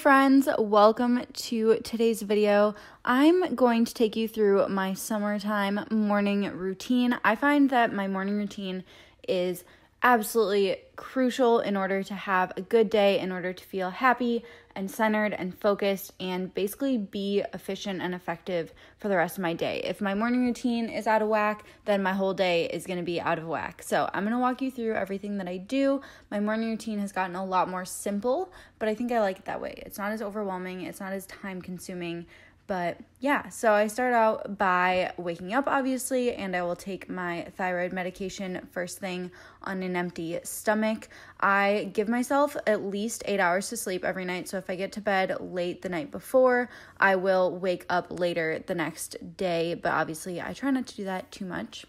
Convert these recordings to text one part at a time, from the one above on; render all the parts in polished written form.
friends, welcome to today's video. I'm going to take you through my summertime morning routine. I find that my morning routine is absolutely crucial in order to have a good day, in order to feel happy and centered and focused and basically be efficient and effective for the rest of my day. If my morning routine is out of whack, then my whole day is going to be out of whack. So I'm going to walk you through everything that I do. My morning routine has gotten a lot more simple, but I think I like it that way. It's not as overwhelming. It's not as time consuming. But yeah, so I start out by waking up, obviously, and I will take my thyroid medication first thing on an empty stomach. I give myself at least 8 hours to sleep every night. So if I get to bed late the night before, I will wake up later the next day. But obviously, I try not to do that too much.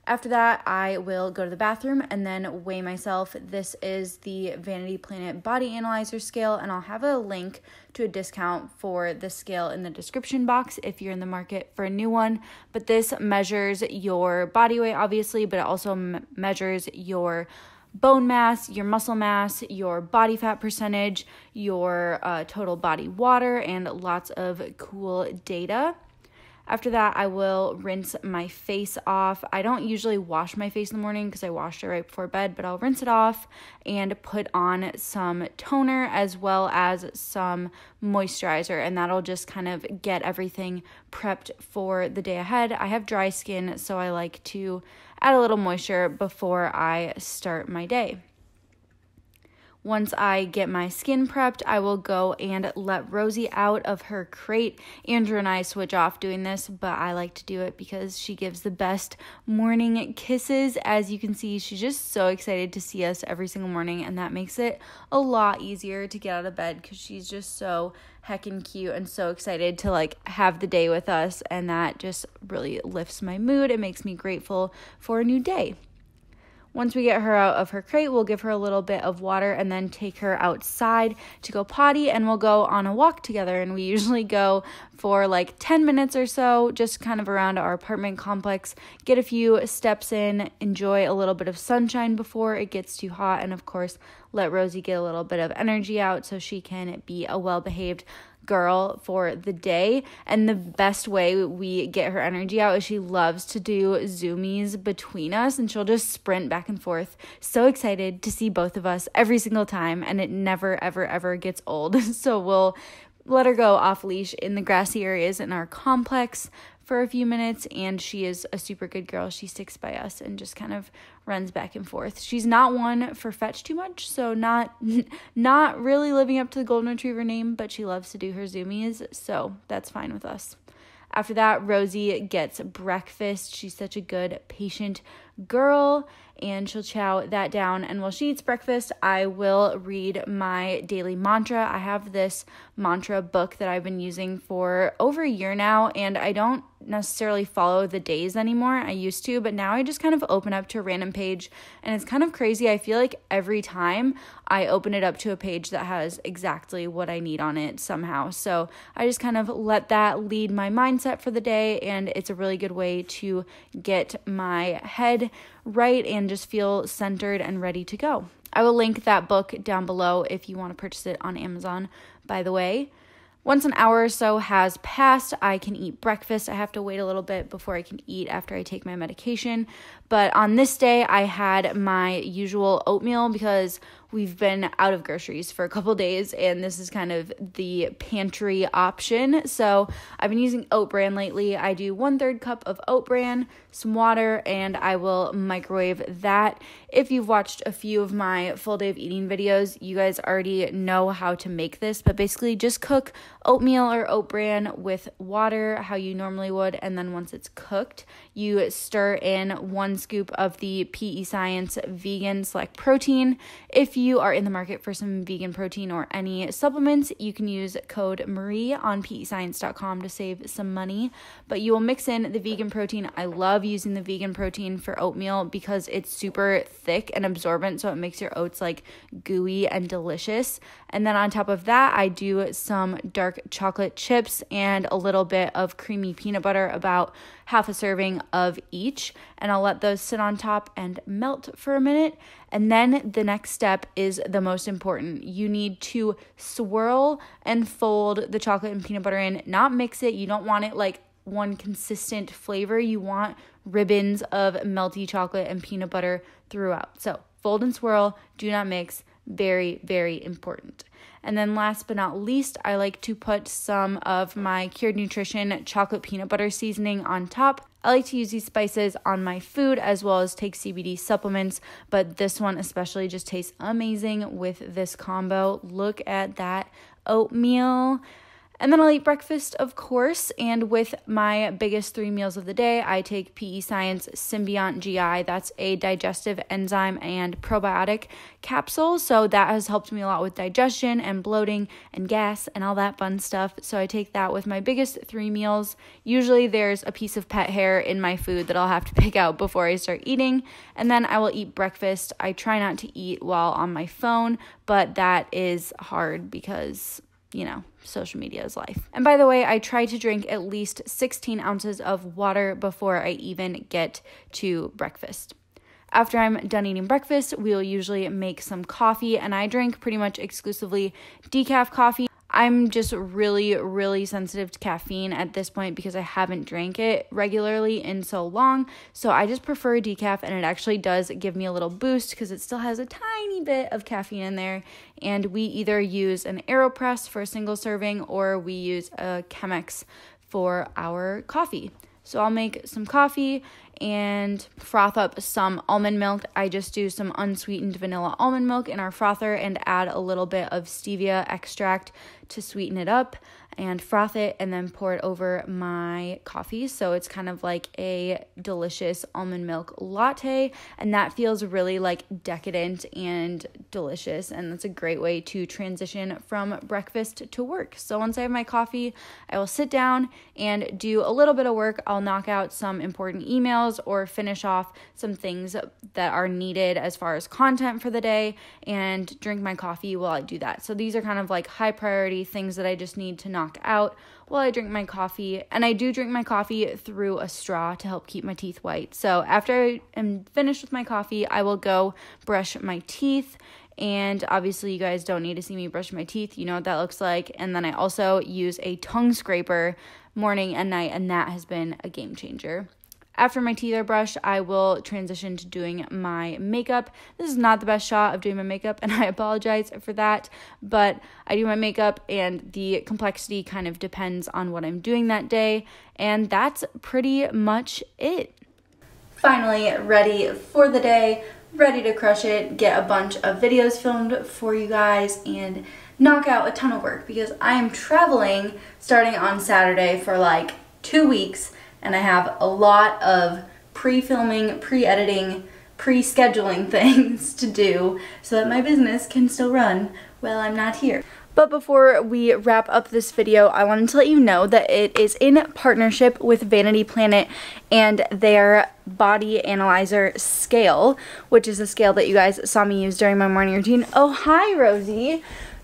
After that, I will go to the bathroom and then weigh myself. This is the Vanity Body Analyzer scale, and I'll have a link to a discount for the scale in the description box if you're in the market for a new one. But this measures your body weight, obviously, but it also measures your bone mass, your muscle mass, your body fat percentage, your total body water, and lots of cool data. After that, I will rinse my face off. I don't usually wash my face in the morning because I washed it right before bed, but I'll rinse it off and put on some toner as well as some moisturizer, and that'll just kind of get everything prepped for the day ahead. I have dry skin, so I like to add a little moisture before I start my day. Once I get my skin prepped, I will go and let Rosie out of her crate. Andrew and I switch off doing this, but I like to do it because she gives the best morning kisses. As you can see, she's just so excited to see us every single morning, and that makes it a lot easier to get out of bed because she's just so heckin' cute and so excited to have the day with us, and that just really lifts my mood. It makes me grateful for a new day. Once we get her out of her crate, we'll give her a little bit of water and then take her outside to go potty, and we'll go on a walk together. And we usually go for 10 minutes or so, just kind of around our apartment complex, get a few steps in, enjoy a little bit of sunshine before it gets too hot, and of course, let Rosie get a little bit of energy out so she can be a well-behaved girl for the day. And the best way we get her energy out is she loves to do zoomies between us, and she'll just sprint back and forth, so excited to see both of us every single time, and it never ever gets old. So we'll let her go off leash in the grassy areas in our complex for a few minutes, and she is a super good girl. She sticks by us and just kind of runs back and forth. She's not one for fetch too much, so not really living up to the golden retriever name, but she loves to do her zoomies, so that's fine with us. After that, Rosie gets breakfast. She's such a good, patient girl, and she'll chow that down. And while she eats breakfast, I will read my daily mantra. I have this mantra book that I've been using for over a year now, and I don't necessarily follow the days anymore. I used to, but now I just kind of open up to a random page, and it's kind of crazy. I feel like every time I open it up to a page that has exactly what I need on it somehow. So I just kind of let that lead my mindset for the day, and it's a really good way to get my head right and just feel centered and ready to go. I will link that book down below if you want to purchase it on Amazon, by the way. Once an hour or so has passed, I can eat breakfast. I have to wait a little bit before I can eat after I take my medication. But on this day, I had my usual oatmeal because we've been out of groceries for a couple days, and this is kind of the pantry option. So I've been using oat bran lately. I do 1/3 cup of oat bran, some water, and I will microwave that. If you've watched a few of my full day of eating videos, you guys already know how to make this, but basically just cook oatmeal or oat bran with water how you normally would, and then once it's cooked, you stir in 1 scoop of the PE Science Vegan Select Protein. If you are in the market for some vegan protein or any supplements, you can use code Marie on pescience.com to save some money, but you will mix in the vegan protein. I love using the vegan protein for oatmeal because it's super thick and absorbent, so it makes your oats gooey and delicious. And then on top of that, I do some dark chocolate chips and a little bit of creamy peanut butter, about half a serving of each, and I'll let those sit on top and melt for a minute. And then the next step is the most important. You need to swirl and fold the chocolate and peanut butter in, not mix it. You don't want it like one consistent flavor. You want ribbons of melty chocolate and peanut butter throughout. So fold and swirl, do not mix. Very, very important. And then last but not least, I like to put some of my Cured Nutrition chocolate peanut butter seasoning on top. I like to use these spices on my food as well as take CBD supplements, but this one especially just tastes amazing with this combo. Look at that oatmeal. And then I'll eat breakfast, of course, and with my biggest 3 meals of the day, I take PE Science Symbiont GI. That's a digestive enzyme and probiotic capsule, so that has helped me a lot with digestion and bloating and gas and all that fun stuff. So I take that with my biggest 3 meals. Usually there's a piece of pet hair in my food that I'll have to pick out before I start eating, and then I will eat breakfast. I try not to eat while on my phone, but that is hard because, you know, social media is life. And by the way, I try to drink at least 16 ounces of water before I even get to breakfast. After I'm done eating breakfast, we'll usually make some coffee, and I drink pretty much exclusively decaf coffee. I'm just really, really sensitive to caffeine at this point because I haven't drank it regularly in so long. So I just prefer decaf, and it actually does give me a little boost because it still has a tiny bit of caffeine in there. And we either use an AeroPress for a single serving or we use a Chemex for our coffee. So I'll make some coffee and froth up some almond milk. I just do some unsweetened vanilla almond milk in our frother and add a little bit of stevia extract to sweeten it up and froth it and then pour it over my coffee. So it's kind of like a delicious almond milk latte, and that feels really like decadent and delicious, and that's a great way to transition from breakfast to work. So once I have my coffee, I will sit down and do a little bit of work. I'll knock out some important emails or finish off some things that are needed as far as content for the day and drink my coffee while I do that. So these are kind of like high priority things that I just need to knock out while I drink my coffee. And I do drink my coffee through a straw to help keep my teeth white. So after I am finished with my coffee, I will go brush my teeth. And obviously you guys don't need to see me brush my teeth. You know what that looks like. And then I also use a tongue scraper morning and night, and that has been a game changer. After my teeth are brushed, I will transition to doing my makeup. This is not the best shot of doing my makeup, and I apologize for that, but I do my makeup, and the complexity kind of depends on what I'm doing that day, and that's pretty much it. Finally, ready for the day, ready to crush it, get a bunch of videos filmed for you guys, and knock out a ton of work because I am traveling starting on Saturday for like 2 weeks. And I have a lot of pre-filming, pre-editing, pre-scheduling things to do so that my business can still run while I'm not here. But before we wrap up this video, I wanted to let you know that it is in partnership with Vanity Planet and their body analyzer scale, which is a scale that you guys saw me use during my morning routine. Oh, hi, Rosie.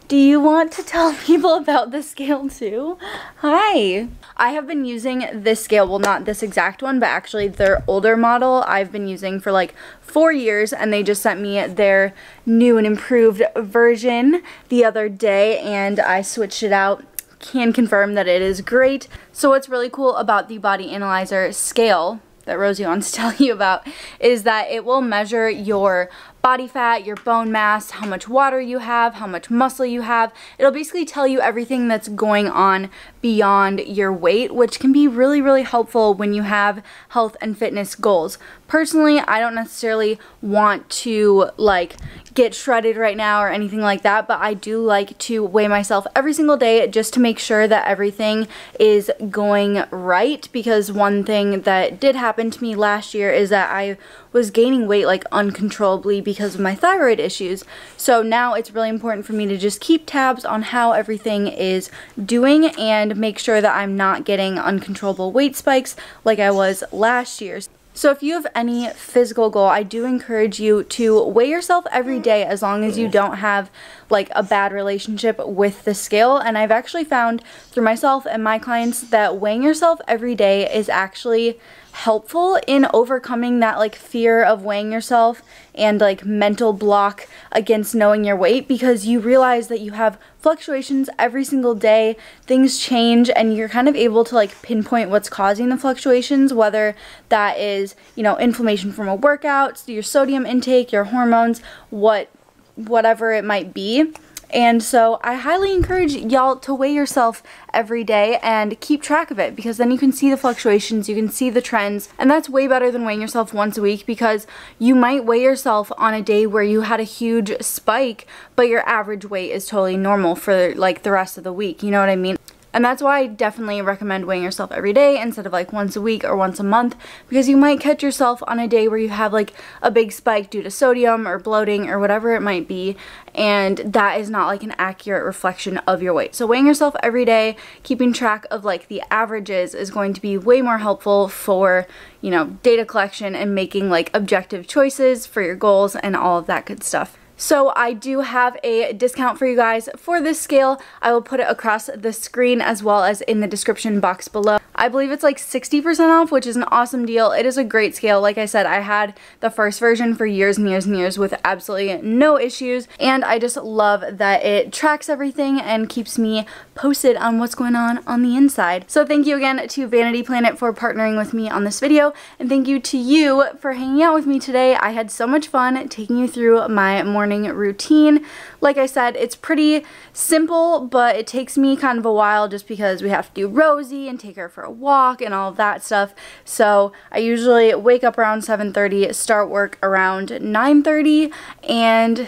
Do you want to tell people about the scale too? Hi. I have been using this scale, well, not this exact one, but actually their older model I've been using for like 4 years, and they just sent me their new and improved version the other day, and I switched it out. Can confirm that it is great. So what's really cool about the body analyzer scale that Rosie wants to tell you about is that it will measure your body fat, your bone mass, how much water you have, how much muscle you have. It'll basically tell you everything that's going on beyond your weight, which can be really, really helpful when you have health and fitness goals. Personally, I don't necessarily want to like get shredded right now or anything like that, but I do like to weigh myself every single day just to make sure that everything is going right, because one thing that did happen to me last year is that I was gaining weight like uncontrollably because of my thyroid issues. So now it's really important for me to just keep tabs on how everything is doing and make sure that I'm not getting uncontrollable weight spikes like I was last year. So if you have any physical goal, I do encourage you to weigh yourself every day as long as you don't have like a bad relationship with the scale. And I've actually found through myself and my clients that weighing yourself every day is actually helpful in overcoming that like fear of weighing yourself and like mental block against knowing your weight, because you realize that you have fluctuations every single day, things change, and you're kind of able to like pinpoint what's causing the fluctuations, whether that is, you know, inflammation from a workout, your sodium intake, your hormones, whatever it might be. And so I highly encourage y'all to weigh yourself every day and keep track of it, because then you can see the fluctuations, you can see the trends, and that's way better than weighing yourself once a week, because you might weigh yourself on a day where you had a huge spike, but your average weight is totally normal for like the rest of the week, you know what I mean? And that's why I definitely recommend weighing yourself every day instead of like once a week or once a month, because you might catch yourself on a day where you have like a big spike due to sodium or bloating or whatever it might be, and that is not like an accurate reflection of your weight. So weighing yourself every day, keeping track of like the averages is going to be way more helpful for, you know, data collection and making like objective choices for your goals and all of that good stuff. So I do have a discount for you guys for this scale. I will put it across the screen as well as in the description box below. I believe it's like 60% off, which is an awesome deal. It is a great scale. Like I said, I had the first version for years and years and years with absolutely no issues, and I just love that it tracks everything and keeps me posted on what's going on the inside. So thank you again to Vanity Planet for partnering with me on this video, and thank you to you for hanging out with me today. I had so much fun taking you through my morning routine. Like I said, it's pretty simple, but it takes me kind of a while just because we have to do Rosie and take her for a walk and all of that stuff. So I usually wake up around 7:30, start work around 9:30, and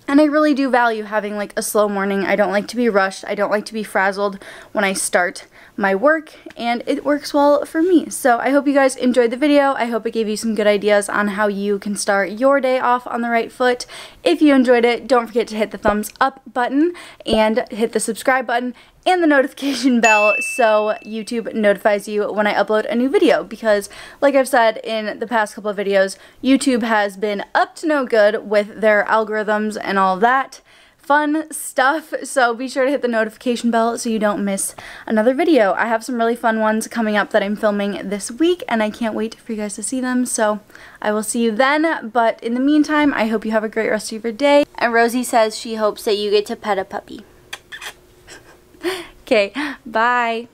I really do value having like a slow morning. I don't like to be rushed. I don't like to be frazzled when I start my work, and it works well for me. So I hope you guys enjoyed the video. I hope it gave you some good ideas on how you can start your day off on the right foot. If you enjoyed it, don't forget to hit the thumbs up button and hit the subscribe button and the notification bell so YouTube notifies you when I upload a new video, because like I've said in the past couple of videos, YouTube has been up to no good with their algorithms and all that fun stuff, so be sure to hit the notification bell so you don't miss another video. I have some really fun ones coming up that I'm filming this week, and I can't wait for you guys to see them, so I will see you then. But in the meantime, I hope you have a great rest of your day. And Rosie says she hopes that you get to pet a puppy. Okay, bye.